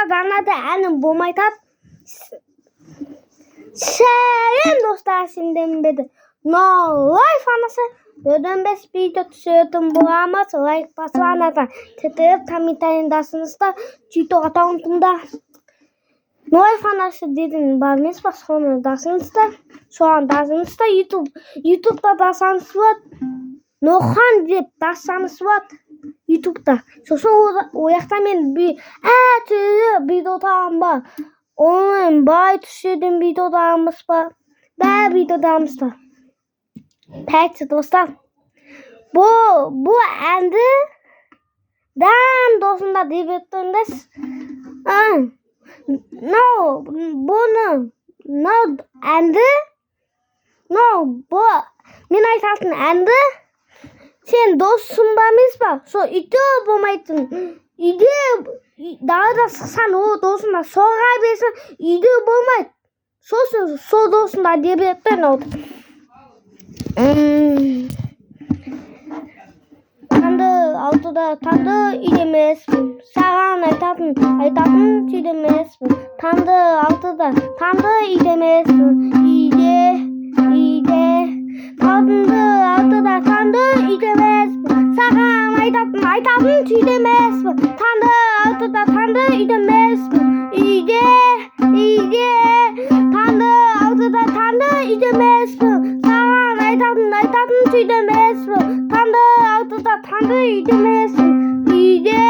Данада әнім болмайтат. Шәйін достар сенден беді. Лайф анасы. Ödönbes video түсетін боламыз. Лайк басыланатын. Тетіріп тамитайындасыңызда. Түйті атауынтымда. Лайф анасы дедің бармес ба. Соны дасыңызда. Соған дасыңызда. Ютубта дасаңыз бат. Нохан деп дасаңыз бат. Ютубта. Сосын ояқта мен әтірі видеотағым ба. Оның бай түсетін видеотағымыз ба. Бәр видеотағымыз ба. Пәкті достар. Бұл әнді дәм досында деп еттіңіз. Бұны әнді мен айтатын әнді сен досың ба емес ба? Со үйде болмайтын. Үйде дағыда сықсан о досында соға бесін үйде болмайды. Со досында деп еттің олды. Танды үйдемеспін. Саған айтатын түйдемеспін. Танды үйдемеспін. Танды үйдемеспін. Саған айтатын түйдемеспін. Танды үйдемеспін. Танды үйдемеспін. Саған айтатын түйдемеспін. Танды үйдемеспін. Үйде.